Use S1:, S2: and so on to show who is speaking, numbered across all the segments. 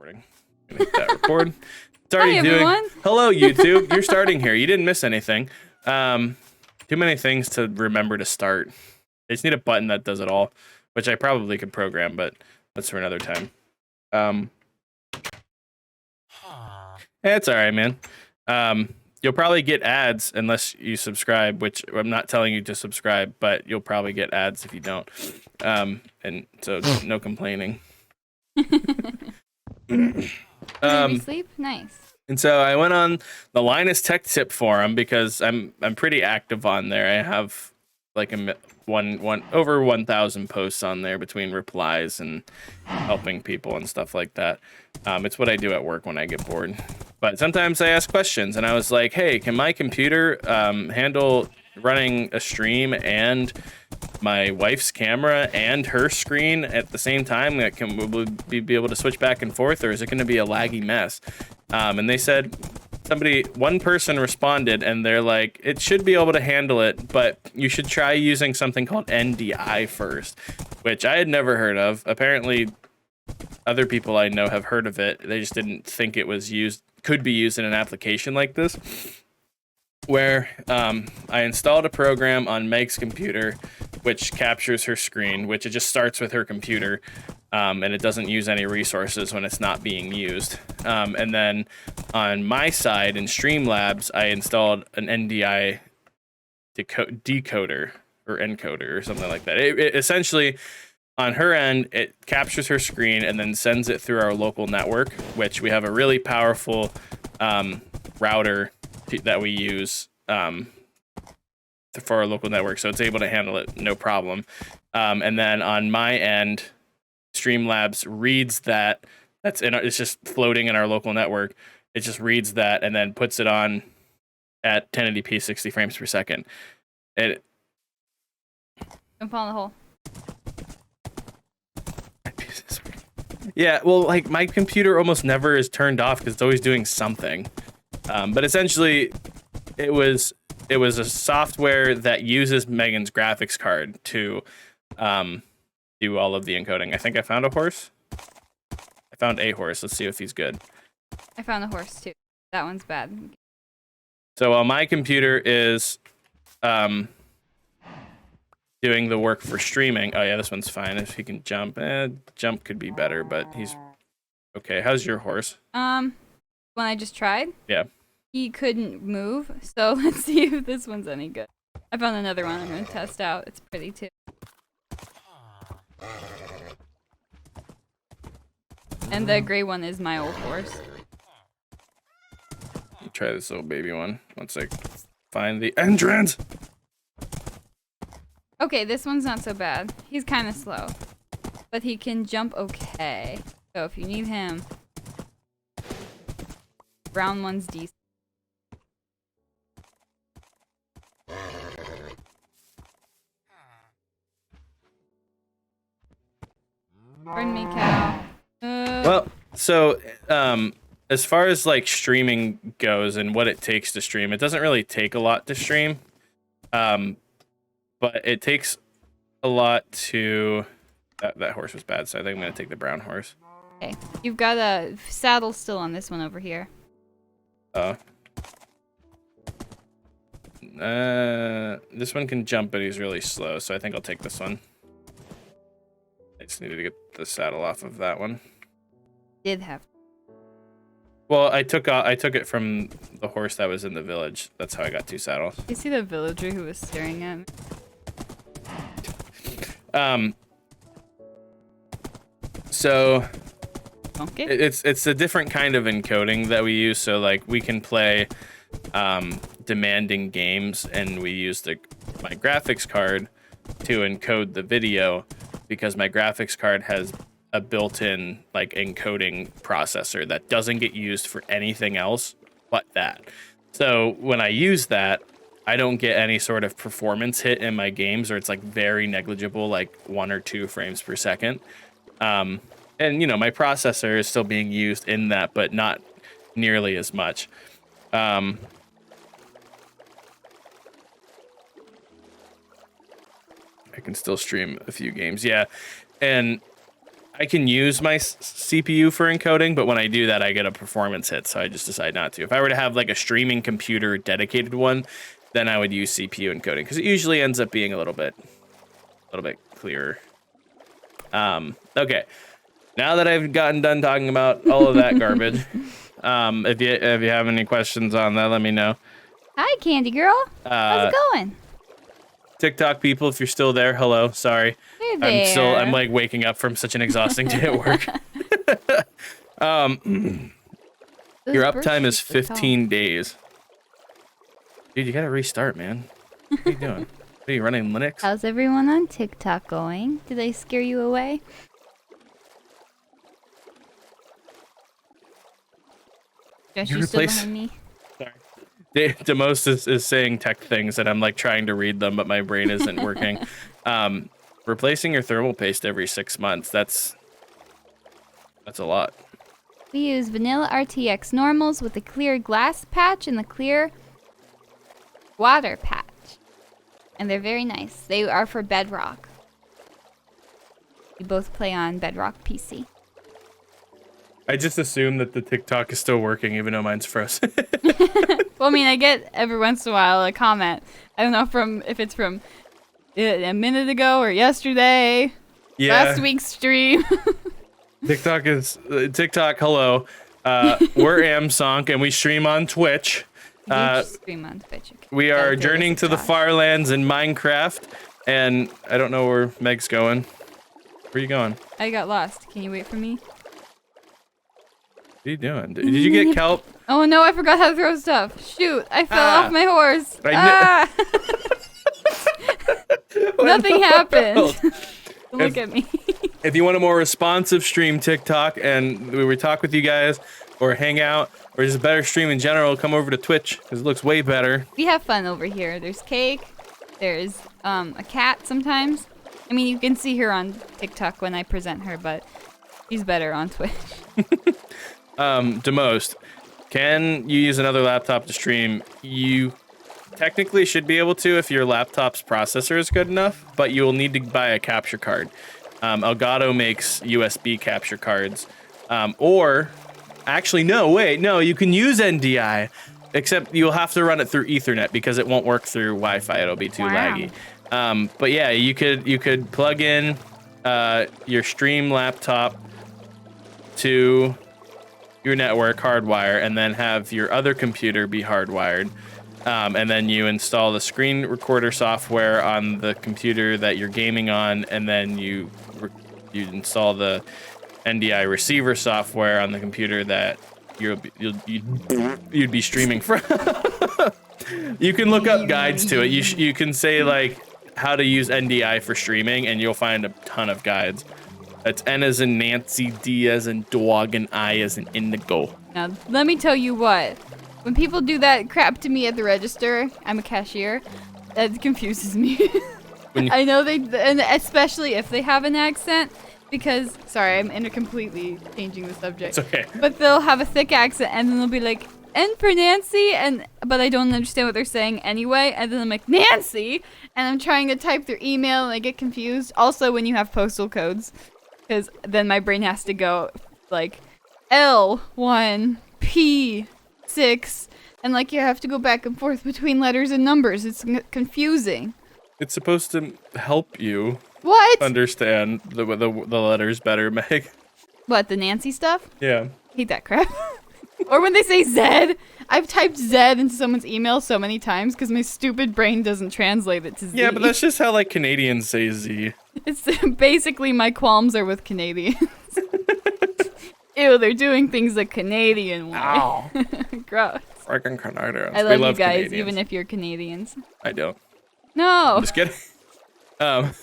S1: recording. I'm gonna hit that record. It's already
S2: Hi,
S1: doing.
S2: everyone.
S1: Hello, YouTube. You're starting here. You didn't miss anything. Too many things to remember to start. I just need a button that does it all, which I probably could program, but that's for another time. It's all right, man. You'll probably get ads unless you subscribe, which I'm not telling you to subscribe, but you'll probably get ads if you don't. And so no complaining.
S2: Did we sleep? Nice.
S1: And so I went on the Linus Tech Tip forum because I'm pretty active on there. I have like over 1,000 posts on there between replies and helping people and stuff like that. It's what I do at work when I get bored. But sometimes I ask questions, and I was like, hey, can my computer handle running a stream and my wife's camera and her screen at the same time? That will be able to switch back and forth, or is it going to be a laggy mess? And they said, one person responded, and they're like, it should be able to handle it, but you should try using something called NDI first, which I had never heard of. Apparently, other people I know have heard of it. They just didn't think it was could be used in an application like this. Where I installed a program on Meg's computer, which captures her screen, which it just starts with her computer, and it doesn't use any resources when it's not being used. And then on my side in Streamlabs, I installed an NDI decoder or encoder or something like that. It essentially, on her end, it captures her screen and then sends it through our local network, which we have a really powerful router that we use for our local network, so it's able to handle it no problem. And then on my end, Streamlabs reads that. It's just floating in our local network. It just reads that and then puts it on at 1080p 60 frames per second.
S2: Don't fall in the hole.
S1: Yeah, well, like my computer almost never is turned off because it's always doing something. But essentially, it was a software that uses Megan's graphics card to do all of the encoding. I think I found a horse. I found a horse. Let's see if he's good.
S2: I found a horse too. That one's bad.
S1: So while my computer is doing the work for streaming. Oh yeah, this one's fine. If he can jump, jump could be better, but he's okay. How's your horse?
S2: When I just tried.
S1: Yeah.
S2: He couldn't move, so let's see if this one's any good. I found another one I'm gonna test out. It's pretty too. And the gray one is my old horse.
S1: Let me try this little baby one. Once I find the entrance.
S2: Okay, this one's not so bad. He's kind of slow, but he can jump okay. So if you need him, brown one's decent. Pardon me, cow.
S1: Well, so as far as like streaming goes and what it takes to stream, it doesn't really take a lot to stream, but it takes a lot to. That horse was bad, so I think I'm gonna take the brown horse.
S2: Okay, you've got a saddle still on this one over here.
S1: Oh. This one can jump, but he's really slow, so I think I'll take this one. I just needed to get the saddle off of that one.
S2: Did have.
S1: Well, I took it from the horse that was in the village. That's how I got two saddles.
S2: You see the villager who was staring at me?
S1: So
S2: Okay.
S1: it's a different kind of encoding that we use. So like we can play demanding games, and we use my graphics card to encode the video because my graphics card has a built-in like encoding processor that doesn't get used for anything else but that. So when I use that, I don't get any sort of performance hit in my games, or it's like very negligible, like 1 or 2 frames per second. And you know, my processor is still being used in that, but not nearly as much. I can still stream a few games, yeah. And I can use my CPU for encoding, but when I do that, I get a performance hit, so I just decide not to. If I were to have like a streaming computer dedicated one, then I would use CPU encoding because it usually ends up being a little bit clearer. Okay, now that I've gotten done talking about all of that garbage, if you have any questions on that, let me know.
S2: Hi, Candy Girl. How's it going?
S1: TikTok people, if you're still there, hello. Sorry,
S2: Hey there.
S1: I'm like waking up from such an exhausting day at work. Your uptime is 15 days. Dude, you gotta restart, man. What are you doing? Are you running Linux?
S2: How's everyone on TikTok going? Did I scare you away? Josh, you still behind me?
S1: Sorry. Demos is saying tech things and I'm like trying to read them, but my brain isn't working. Replacing your thermal paste every 6 months, that's a lot.
S2: We use vanilla RTX Normals with the clear glass patch and the clear water patch. And they're very nice. They are for Bedrock. We both play on Bedrock PC.
S1: I just assume that the TikTok is still working even though mine's frozen.
S2: Well, I mean, I get every once in a while a comment. I don't know if it's from a minute ago or yesterday.
S1: Yeah.
S2: Last week's stream.
S1: TikTok, hello. We're Amsonk and we stream on Twitch.
S2: Stream on Twitch. Okay.
S1: We are journeying to the far lands in Minecraft, and I don't know where Meg's going. Where are you going?
S2: I got lost. Can you wait for me?
S1: What are you doing? Did you get kelp?
S2: Oh no, I forgot how to throw stuff. Shoot, I fell off my horse. Nothing happened. Don't look at me.
S1: If you want a more responsive stream TikTok and we talk with you guys or hang out or just a better stream in general, come over to Twitch because it looks way better.
S2: We have fun over here. There's cake. There's a cat sometimes. I mean, you can see her on TikTok when I present her, but she's better on Twitch.
S1: Demost, can you use another laptop to stream? You technically should be able to if your laptop's processor is good enough, but you will need to buy a capture card. Elgato makes USB capture cards. Or, actually, no, you can use NDI, except you'll have to run it through Ethernet because it won't work through Wi-Fi. It'll be too laggy. But yeah, you could plug in your stream laptop to your network, hardwire, and then have your other computer be hardwired. And then you install the screen recorder software on the computer that you're gaming on, and then you install the NDI receiver software on the computer that you'd be streaming from. You can look up guides to it. You can say like how to use NDI for streaming, and you'll find a ton of guides. That's N as in Nancy, D as in dog, and I as in indigo.
S2: Now, let me tell you what. When people do that crap to me at the register, I'm a cashier, that confuses me. I know and especially if they have an accent, because, sorry, I'm completely changing the subject.
S1: It's okay.
S2: But they'll have a thick accent, and then they'll be like, N for Nancy, but I don't understand what they're saying anyway, and then I'm like, Nancy! And I'm trying to type their email, and I get confused. Also, when you have postal codes, because then my brain has to go, like, L1, P6, and like you have to go back and forth between letters and numbers. It's confusing. It's
S1: supposed to help you understand the letters better, Meg.
S2: What, the Nancy stuff?
S1: Yeah.
S2: Hate that crap. Or when they say Z. I've typed Z into someone's email so many times because my stupid brain doesn't translate it to Z.
S1: Yeah, but that's just how like Canadians say Z.
S2: It's basically my qualms are with Canadians. Ew, they're doing things the Canadian way.
S1: Ow.
S2: Gross.
S1: Freaking Canadians.
S2: I love you guys,
S1: Canadians.
S2: even if you're Canadians.
S1: I don't.
S2: No.
S1: I'm just kidding. But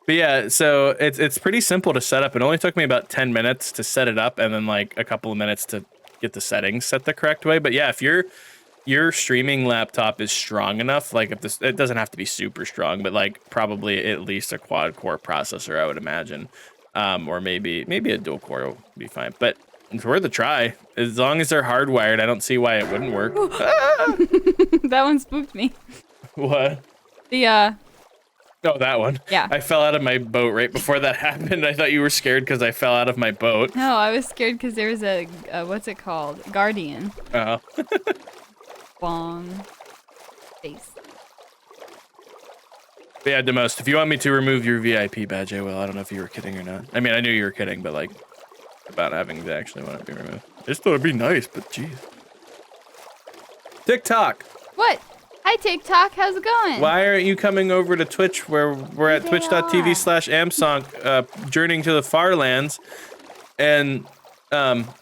S1: yeah, so it's pretty simple to set up. It only took me about 10 minutes to set it up, and then like a couple of minutes to get the settings set the correct way. But yeah, if your streaming laptop is strong enough, like if it doesn't have to be super strong, but like probably at least a quad core processor, I would imagine. Or maybe a dual core will be fine. But it's worth a try. As long as they're hardwired, I don't see why it wouldn't work.
S2: That one spooked me.
S1: What?
S2: The
S1: Oh, that one.
S2: Yeah.
S1: I fell out of my boat right before that happened. I thought you were scared because I fell out of my boat.
S2: No, I was scared because there was a what's it called? Guardian.
S1: Oh.
S2: Bong. Face.
S1: But yeah, Demost, if you want me to remove your VIP badge, I will. I don't know if you were kidding or not. I mean, I knew you were kidding, but like, about having to actually want it to be removed. I just thought it'd be nice, but geez. TikTok.
S2: What? Hi TikTok, how's it going?
S1: Why aren't you coming over to Twitch where we're at twitch.tv/Amsonk, journeying to the far lands, and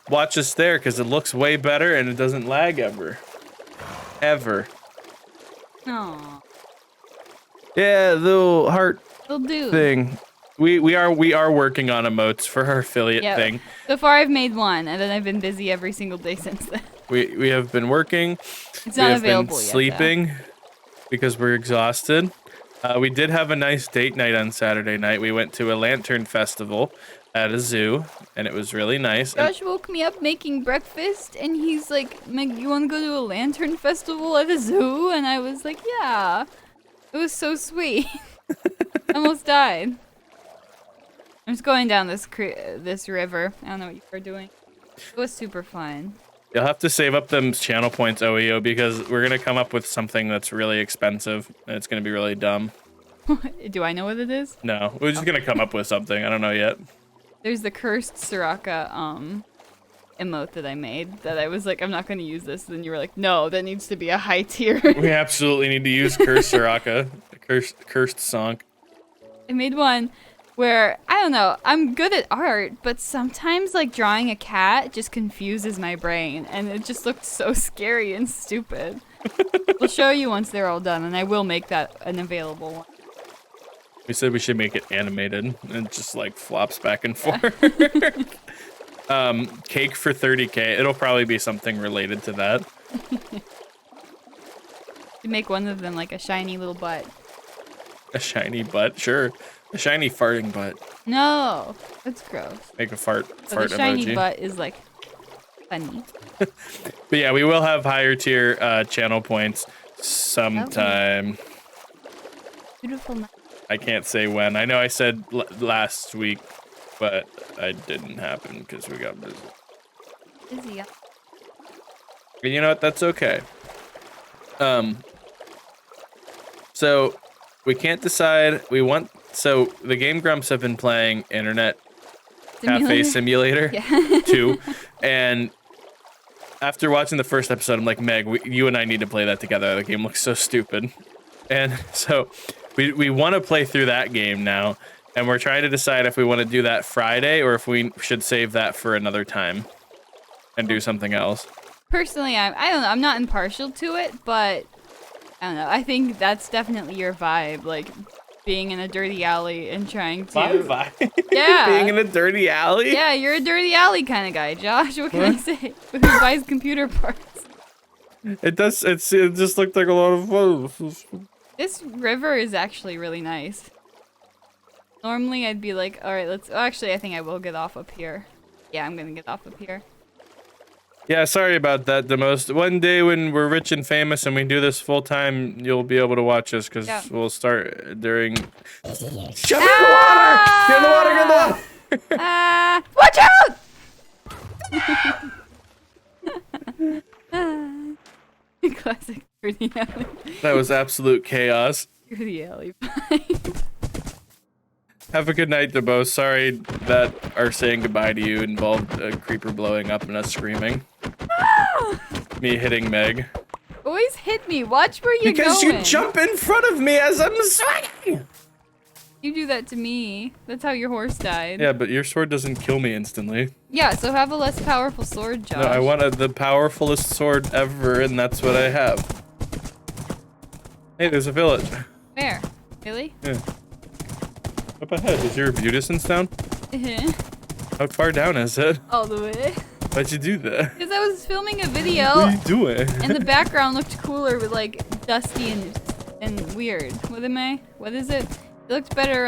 S1: watch us there because it looks way better and it doesn't lag ever. Ever.
S2: Aw.
S1: Yeah, little heart
S2: Will do.
S1: thing. We are working on emotes for our affiliate thing.
S2: So far I've made one, and then I've been busy every single day since then.
S1: We have been working.
S2: It's not available
S1: been
S2: yet.
S1: Sleeping because we're exhausted. We did have a nice date night on Saturday night. We went to a lantern festival at a zoo, and it was really nice.
S2: Josh woke me up making breakfast, and he's like, Meg, you want to go to a lantern festival at a zoo? And I was like, yeah. It was so sweet. I almost died. I'm just going down this river. I don't know what you were doing. It was super fun.
S1: You'll have to save up them channel points, OEO, because we're gonna come up with something that's really expensive, and it's gonna be really dumb.
S2: Do I know what it is?
S1: No, we're just gonna come up with something. I don't know yet.
S2: There's the cursed Soraka emote that I made that I was like, I'm not gonna use this. Then you were like, no, that needs to be a high tier.
S1: We absolutely need to use Cursed Soraka, cursed song.
S2: I made one where, I don't know, I'm good at art, but sometimes like drawing a cat just confuses my brain, and it just looked so scary and stupid. We'll show you once they're all done, and I will make that an available one.
S1: We said we should make it animated, and it just like flops back and forth. Cake for 30K. It'll probably be something related to that.
S2: You make one of them like a shiny little butt.
S1: A shiny butt, sure. A shiny farting butt.
S2: No, that's gross.
S1: Make a fart
S2: So the shiny
S1: emoji.
S2: butt is like funny.
S1: But yeah, we will have higher tier channel points sometime.
S2: Beautiful night.
S1: I can't say when. I know I said last week, but it didn't happen because we got busy.
S2: Busy, yeah.
S1: And you know what? That's okay. So we can't decide. So the Game Grumps have been playing Internet Cafe Simulator
S2: Yeah.
S1: 2, and after watching the first episode, I'm like, Meg, you and I need to play that together. The game looks so stupid. And so we want to play through that game now, and we're trying to decide if we want to do that Friday or if we should save that for another time and do something else.
S2: Personally, I don't know. I'm not impartial to it, but I don't know. I think that's definitely your vibe, like being in a dirty alley and trying to.
S1: My vibe?
S2: Yeah.
S1: Being in a dirty alley?
S2: Yeah, you're a dirty alley kind of guy, Josh. What can I say? Who buys computer parts?
S1: It does. It just looked like a lot of fun.
S2: This river is actually really nice. Normally, I'd be like, all right, let's. Oh, actually, I think I will get off up here. Yeah, I'm gonna get off up here.
S1: Yeah, sorry about that, the most. One day when we're rich and famous and we do this full time, you'll be able to watch us because we'll start during. Jump in the water! Get in the water! Get in the water!
S2: Watch out! Classic dirty alley.
S1: That was absolute chaos.
S2: Dirty alley fight.
S1: Have a good night, Debo. Sorry that our saying goodbye to you involved a creeper blowing up and us screaming. Me hitting Meg.
S2: Always hit me. Watch where you're
S1: Because
S2: going.
S1: you jump in front of me as I'm swinging.
S2: You do that to me. That's how your horse died.
S1: Yeah, but your sword doesn't kill me instantly.
S2: Yeah, so have a less powerful sword, Josh.
S1: No, I wanted the powerfulest sword ever, and that's what I have. Hey, there's a village.
S2: Where? Really?
S1: Yeah. Up ahead. Is your view distance down? How far down is it?
S2: All the way.
S1: Why'd you do that?
S2: Because I was filming a video.
S1: What are you doing?
S2: And the background looked cooler with like dusty and weird. What is it? It looked better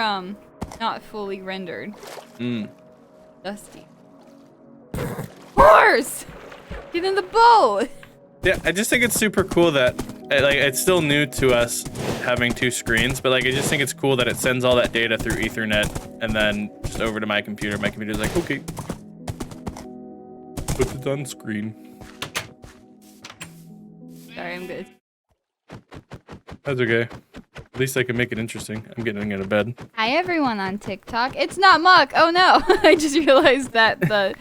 S2: not fully rendered. Dusty. Horse! Get in the boat!
S1: Yeah, I just think it's super cool that like it's still new to us having two screens, but like I just think it's cool that it sends all that data through Ethernet and then just over to my computer. My computer's like, okay, put it on screen.
S2: Sorry, I'm good.
S1: That's okay. At least I can make it interesting. I'm getting out of bed.
S2: Hi everyone on TikTok. It's not Muck. Oh no, I just realized that the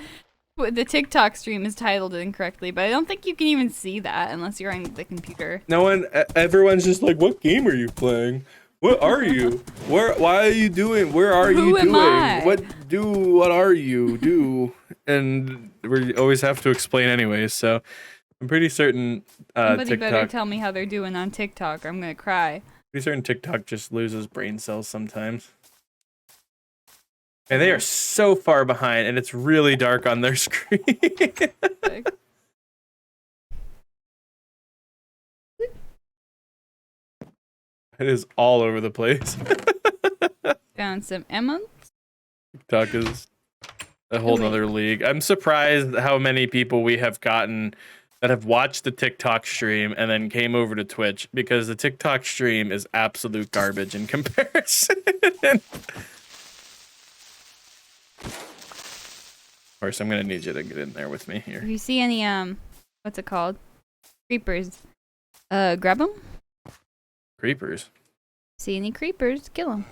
S2: TikTok stream is titled incorrectly, but I don't think you can even see that unless you're on the computer.
S1: No one, everyone's just like, what game are you playing? What are you? Why are you doing? Where are you
S2: Who
S1: doing?
S2: am I?
S1: What are you do? And we always have to explain anyways, so I'm pretty certain
S2: Somebody
S1: TikTok,
S2: better tell me how they're doing on TikTok or I'm gonna cry.
S1: pretty certain TikTok just loses brain cells sometimes. And they are so far behind, and it's really dark on their screen. It is all over the place.
S2: Found some Emma.
S1: TikTok is a whole nother league. I'm surprised how many people we have gotten that have watched the TikTok stream and then came over to Twitch, because the TikTok stream is absolute garbage in comparison. Of course, I'm gonna need you to get in there with me here.
S2: If you see any what's it called? Creepers. Grab them.
S1: Creepers.
S2: See any creepers? Kill them.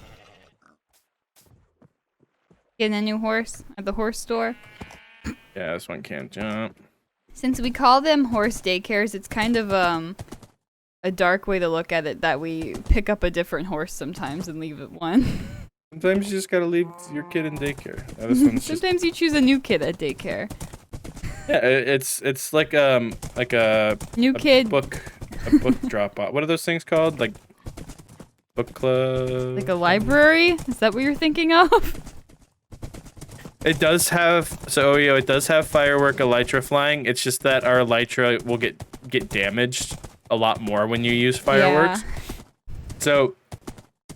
S2: Getting a new horse at the horse store.
S1: Yeah, this one can't jump.
S2: Since we call them horse daycares, it's kind of a dark way to look at it that we pick up a different horse sometimes and leave it one.
S1: Sometimes you just gotta leave your kid in daycare. Now, this one's just...
S2: Sometimes you choose a new kid at daycare.
S1: Yeah, it's like a
S2: new kid
S1: book drop off. What are those things called? Like book club?
S2: Like a library? Is that what you're thinking of?
S1: It does have it does have firework elytra flying. It's just that our elytra will get damaged a lot more when you use fireworks. Yeah. So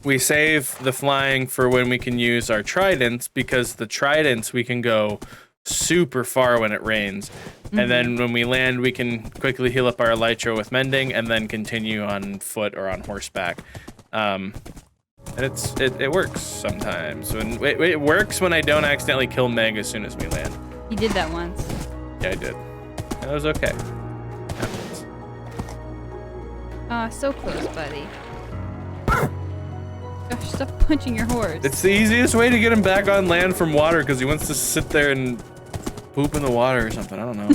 S1: we save the flying for when we can use our tridents, because the tridents we can go super far when it rains. Mm-hmm. And then when we land, we can quickly heal up our elytra with mending and then continue on foot or on horseback. And it works sometimes. When it works when I don't accidentally kill Meg as soon as we land.
S2: You did that once.
S1: Yeah, I did. And it was okay. Happens.
S2: Aw, so close, buddy. Gosh, stop punching your horse.
S1: It's the easiest way to get him back on land from water, because he wants to sit there and poop in the water or something. I don't know.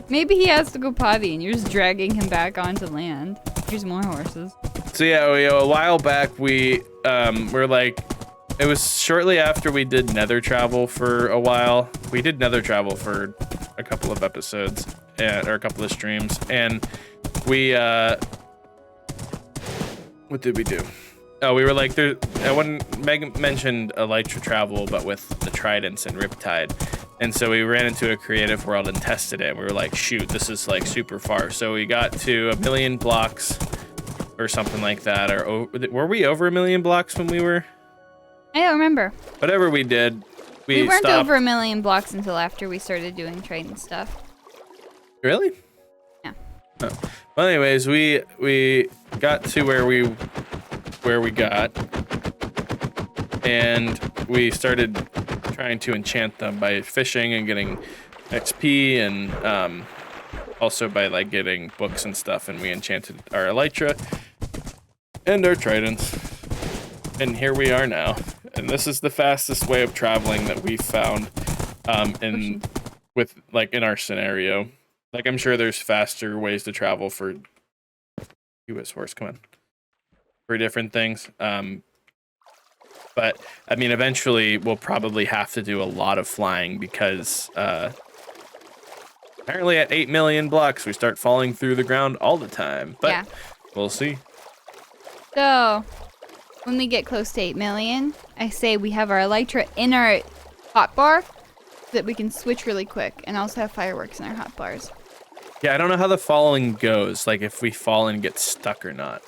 S2: Maybe he has to go potty and you're just dragging him back onto land. Here's more horses.
S1: So yeah, a while back we were like, it was shortly after we did nether travel for a while. We did nether travel for a couple of episodes or a couple of streams, and we what did we do? Oh, we were like, Meg mentioned elytra travel, but with the tridents and Riptide. And so we ran into a creative world and tested it. And we were like, shoot, this is like super far. So we got to 1 million blocks or something like that. Or were we over 1 million blocks when we were?
S2: I don't remember.
S1: Whatever we did, we
S2: weren't
S1: stopped.
S2: Over 1 million blocks until after we started doing Trident stuff.
S1: Really?
S2: Yeah.
S1: Oh. Well, anyways, we got to where we got, and we started trying to enchant them by fishing and getting XP, and also by like getting books and stuff, and we enchanted our elytra and our tridents, and here we are now. And this is the fastest way of traveling that we've found in our scenario. Like, I'm sure there's faster ways to travel for US horse, come on, for different things. But I mean, eventually we'll probably have to do a lot of flying, because apparently at 8 million blocks we start falling through the ground all the time. But yeah, we'll see.
S2: So when we get close to 8 million, I say we have our elytra in our hotbar so that we can switch really quick, and also have fireworks in our hotbars.
S1: Yeah, I don't know how the falling goes, like if we fall and get stuck or not.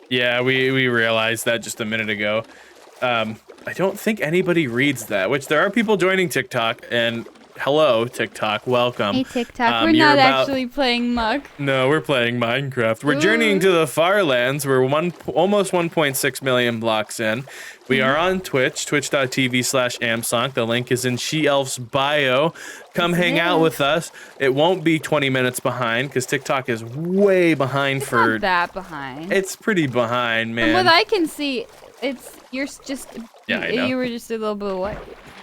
S1: Yeah, we realized that just a minute ago. I don't think anybody reads that, which there are people joining TikTok, and hello, TikTok. Welcome.
S2: Hey TikTok, we're
S1: you're
S2: not
S1: about-
S2: actually playing Muck.
S1: No, we're playing Minecraft. We're journeying to the far lands. We're almost 1.6 million blocks in. We are on Twitch, twitch.tv/Amsonk. The link is in She-Elf's bio. Come hang out with us. It won't be 20 minutes behind because TikTok is way behind for...
S2: Not that behind.
S1: It's pretty behind, man.
S2: From what I can see, you're just...
S1: Yeah, I know.
S2: You were just a little bit away.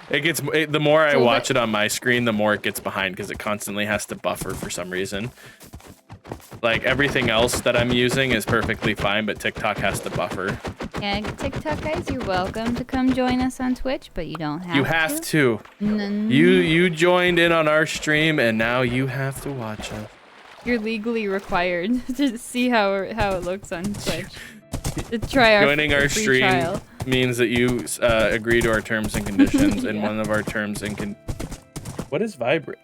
S1: The more I watch it on my screen, the more it gets behind because it constantly has to buffer for some reason. Like everything else that I'm using is perfectly fine, but TikTok has to buffer.
S2: Yeah, TikTok guys, you're welcome to come join us on Twitch, but you don't have to.
S1: You have to. You joined in on our stream, and now you have to watch us.
S2: You're legally required to see how it looks on Twitch. To try our
S1: Joining our
S2: free
S1: stream
S2: trial.
S1: means that you agree to our terms and conditions, and one of our terms and What is vibrate?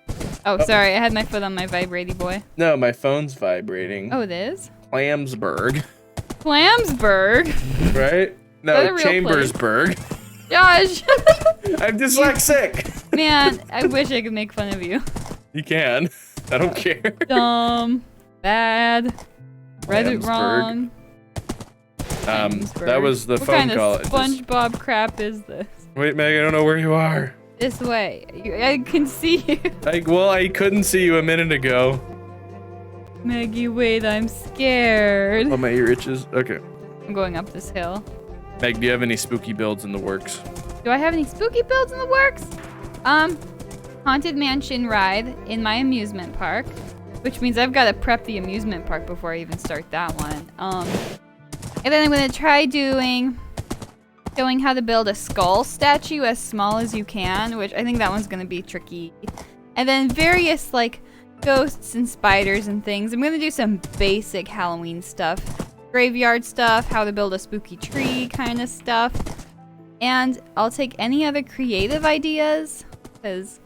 S2: Oh, sorry, I had my foot on my vibrating boy.
S1: No, my phone's vibrating.
S2: Oh, it is?
S1: Clamsburg.
S2: Clamsburg?
S1: Right? No, Chambersburg.
S2: Josh!
S1: I'm dyslexic!
S2: Man, I wish I could make fun of you.
S1: You can. I don't care.
S2: Dumb. Bad. Read it
S1: Clamsburg.
S2: wrong.
S1: That was the phone call.
S2: What kind of SpongeBob crap is this?
S1: Wait, Meg, I don't know where you are.
S2: This way. I can see you.
S1: I couldn't see you a minute ago.
S2: Maggie, wait, I'm scared.
S1: Oh, my ear itches. Okay.
S2: I'm going up this hill.
S1: Meg, do you have any spooky builds in the works?
S2: Do I have any spooky builds in the works? Haunted Mansion ride in my amusement park, which means I've got to prep the amusement park before I even start that one. And then I'm gonna try showing how to build a skull statue as small as you can, which I think that one's gonna be tricky. And then various like ghosts and spiders and things. I'm gonna do some basic Halloween stuff, graveyard stuff, how to build a spooky tree kind of stuff. And I'll take any other creative ideas, because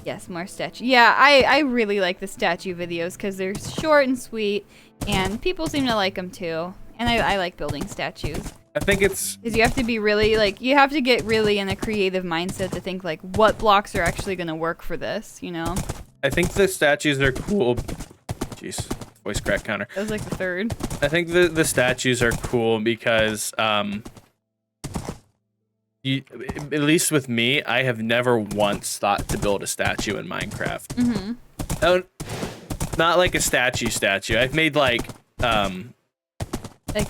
S2: yes, more statue. Yeah, I really like the statue videos because they're short and sweet, and people seem to like them too. And I like building statues.
S1: I think it's...
S2: Because you have to be really, like, you have to get really in a creative mindset to think, like, what blocks are actually going to work for this, you know?
S1: I think the statues are cool. Jeez, voice crack counter.
S2: That was like the third.
S1: I think the statues are cool because, at least with me, I have never once thought to build a statue in Minecraft.
S2: Mm-hmm.
S1: Oh, not like a statue. I've made, like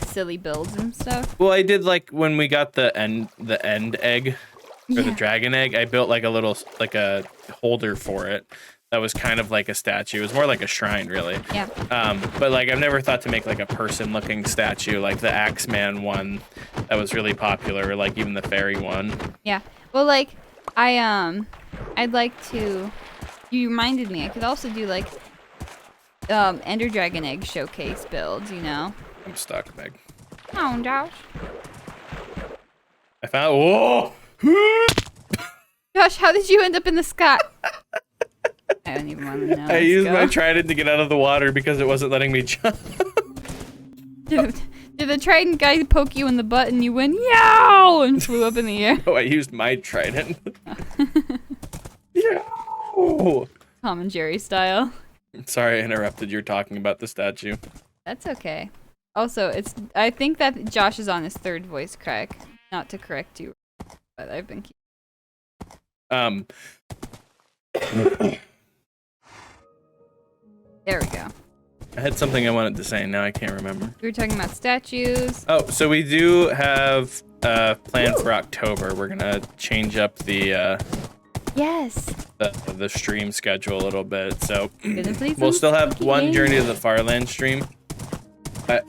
S2: silly builds and stuff.
S1: Well, I did like when we got the end egg or the dragon egg. I built like a little a holder for it. That was kind of like a statue. It was more like a shrine, really.
S2: Yeah.
S1: But like I've never thought to make like a person-looking statue, like the Axeman one that was really popular, or like even the fairy one.
S2: Yeah. Well, like I'd like to. You reminded me. I could also do like Ender Dragon egg showcase builds. You know.
S1: I'm stuck, Meg.
S2: Oh, Josh.
S1: I found. Whoa!
S2: Josh, how did you end up in the sky? I don't even want to know.
S1: I used my trident to get out of the water because it wasn't letting me jump.
S2: Did the trident guy poke you in the butt and you went yow and flew up in the air?
S1: Oh, I used my trident. Yow!
S2: Tom and Jerry style.
S1: Sorry I interrupted. You're talking about the statue.
S2: That's okay. Also, I think that Josh is on his third voice crack. Not to correct you, but I've been There we go.
S1: I had something I wanted to say, now I can't remember.
S2: We were talking about statues.
S1: Oh, so we do have a plan for October. We're gonna change up the
S2: Yes.
S1: the stream schedule a little bit. So
S2: We'll
S1: we'll still have one Journey to the Farland stream. At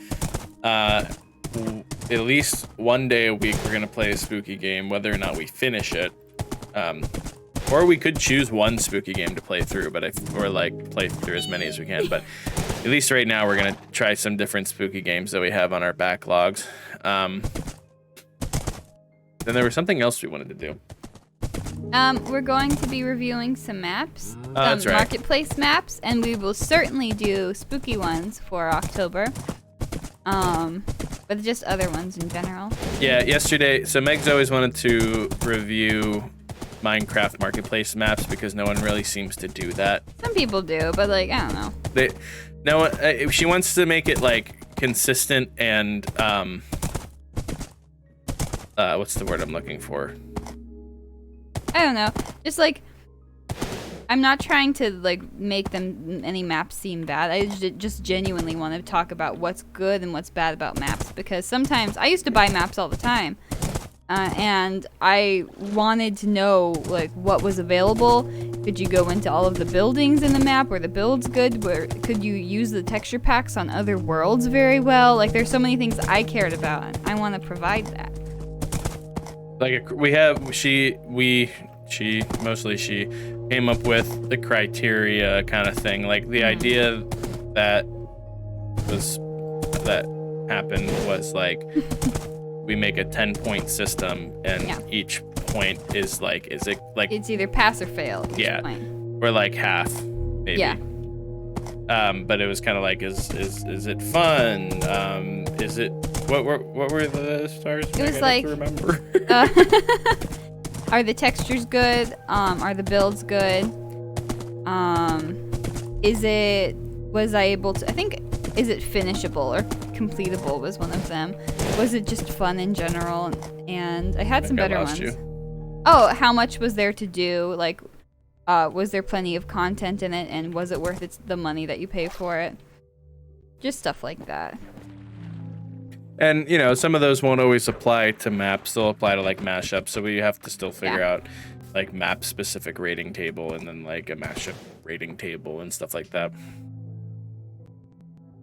S1: least one day a week we're gonna play a spooky game, whether or not we finish it. Or we could choose one spooky game to play through, but play through as many as we can. But at least right now we're gonna try some different spooky games that we have on our backlogs. Then there was something else we wanted to do.
S2: We're going to be reviewing some maps,
S1: that's right.
S2: marketplace maps, and we will certainly do spooky ones for October. But just other ones in general.
S1: Yeah, yesterday. So Meg's always wanted to review Minecraft Marketplace maps because no one really seems to do that.
S2: Some people do, but like I don't know.
S1: She wants to make it like consistent and what's the word I'm looking for?
S2: I don't know. Just like I'm not trying to like make them any maps seem bad. I just genuinely want to talk about what's good and what's bad about maps, because sometimes I used to buy maps all the time, and I wanted to know like what was available. Could you go into all of the buildings in the map? Were the builds good? Could you use the texture packs on other worlds very well? Like there's so many things I cared about, and I want to provide that.
S1: Like she came up with the criteria kind of thing. Like the idea that happened was like we make a 10-point system, and each point is like, is it like
S2: it's either pass or fail each point.
S1: Or like half maybe.
S2: Yeah.
S1: But it was kind of like, is it fun? Is it what were the stars?
S2: It was like,
S1: remember.
S2: Are the textures good? Are the builds good? Is it finishable or completable was one of them. Was it just fun in general? And I had some better ones. Oh, how much was there to do? Like, was there plenty of content in it, and was it worth the money that you pay for it? Just stuff like that.
S1: And, you know, some of those won't always apply to maps. They'll apply to, like, mashups. So we have to still figure out, like, map-specific rating table and then, like, a mashup rating table and stuff like that.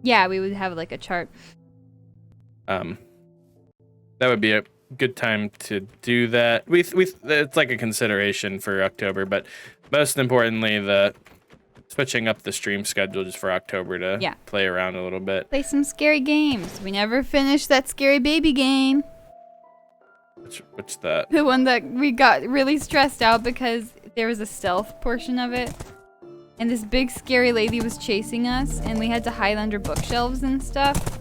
S2: Yeah, we would have, like, a chart.
S1: That would be a good time to do that. It's, like, a consideration for October. But most importantly, switching up the stream schedule just for October to play around a little bit.
S2: Play some scary games. We never finished that scary baby game.
S1: What's that?
S2: The one that we got really stressed out because there was a stealth portion of it. And this big scary lady was chasing us, and we had to hide under bookshelves and stuff.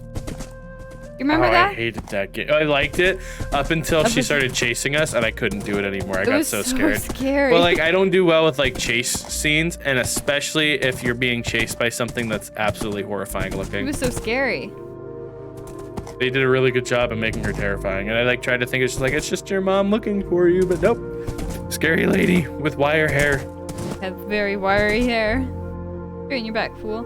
S2: You remember that?
S1: I hated that game. I liked it up until she started chasing us, and I couldn't do it anymore. I got so scared.
S2: Scary.
S1: Well, like, I don't do well with, like, chase scenes, and especially if you're being chased by something that's absolutely horrifying looking.
S2: It was so scary.
S1: They did a really good job of making her terrifying, and I, like, tried to think it's just your mom looking for you, but nope. Scary lady with wire hair.
S2: Have very wiry hair. Straighten your back, fool.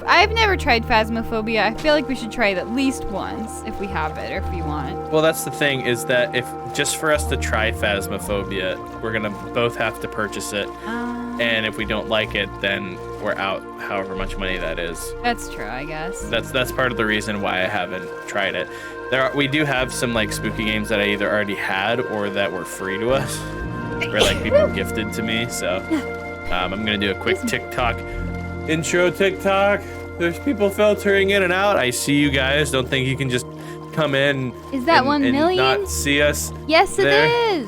S2: I've never tried Phasmophobia. I feel like we should try it at least once if we have it or if we want it.
S1: Well, that's the thing, is that if just for us to try Phasmophobia, we're gonna both have to purchase it, and if we don't like it, then we're out however much money that is.
S2: That's true, I guess.
S1: That's part of the reason why I haven't tried it. We do have some like spooky games that I either already had or that were free to us, or like people gifted to me. So I'm gonna do a quick TikTok. Intro TikTok. There's people filtering in and out. I see you guys. Don't think you can just come in.
S2: Is that 1 million?
S1: Not see us.
S2: Yes,
S1: there.
S2: it is.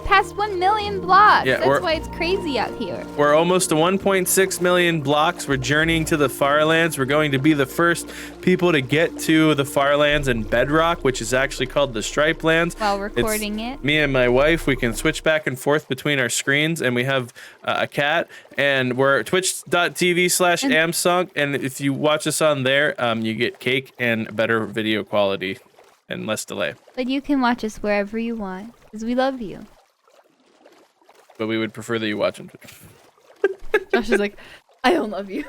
S2: Past 1 million blocks.
S1: Yeah,
S2: that's why it's crazy out here.
S1: We're almost to 1.6 million blocks. We're journeying to the Farlands. We're going to be the first people to get to the Farlands in Bedrock, which is actually called the Stripelands.
S2: While recording it.
S1: Me and my wife, we can switch back and forth between our screens, and we have a cat, and we're twitch.tv/Amsong, and if you watch us on there, you get cake and better video quality and less delay.
S2: But you can watch us wherever you want, because we love you.
S1: But we would prefer that you watch on Twitch.
S2: Josh is like, I don't love you.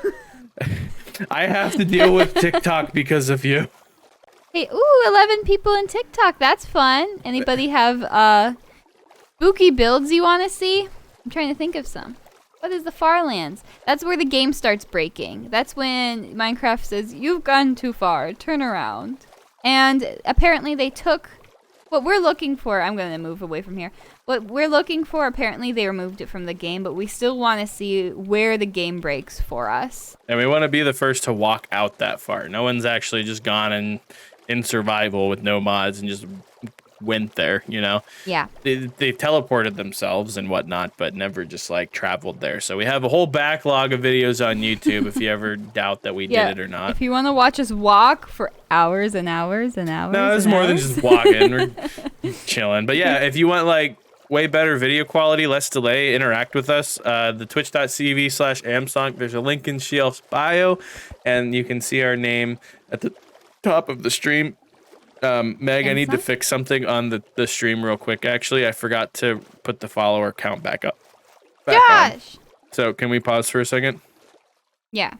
S1: I have to deal with TikTok because of you.
S2: Hey, 11 people in TikTok. That's fun. Anybody have spooky builds you want to see? I'm trying to think of some. What is the Farlands? That's where the game starts breaking. That's when Minecraft says, you've gone too far. Turn around. And apparently they took what we're looking for. I'm going to move away from here. What we're looking for, apparently they removed it from the game, but we still want to see where the game breaks for us.
S1: And we want to be the first to walk out that far. No one's actually just gone in survival with no mods and just went there, you know?
S2: Yeah.
S1: They teleported themselves and whatnot, but never just like traveled there. So we have a whole backlog of videos on YouTube if you ever doubt that we did it or not.
S2: If you want to watch us walk for hours and hours and hours.
S1: No, it's more than just walking. We're chilling. But yeah, if you want like way better video quality, less delay, interact with us, the twitch.tv/amsonk. There's a link in Shielf's bio, and you can see our name at the top of the stream. Meg, I need to fix something on the stream real quick. Actually, I forgot to put the follower count back up.
S2: Josh!
S1: So can we pause for a second?
S2: Yeah.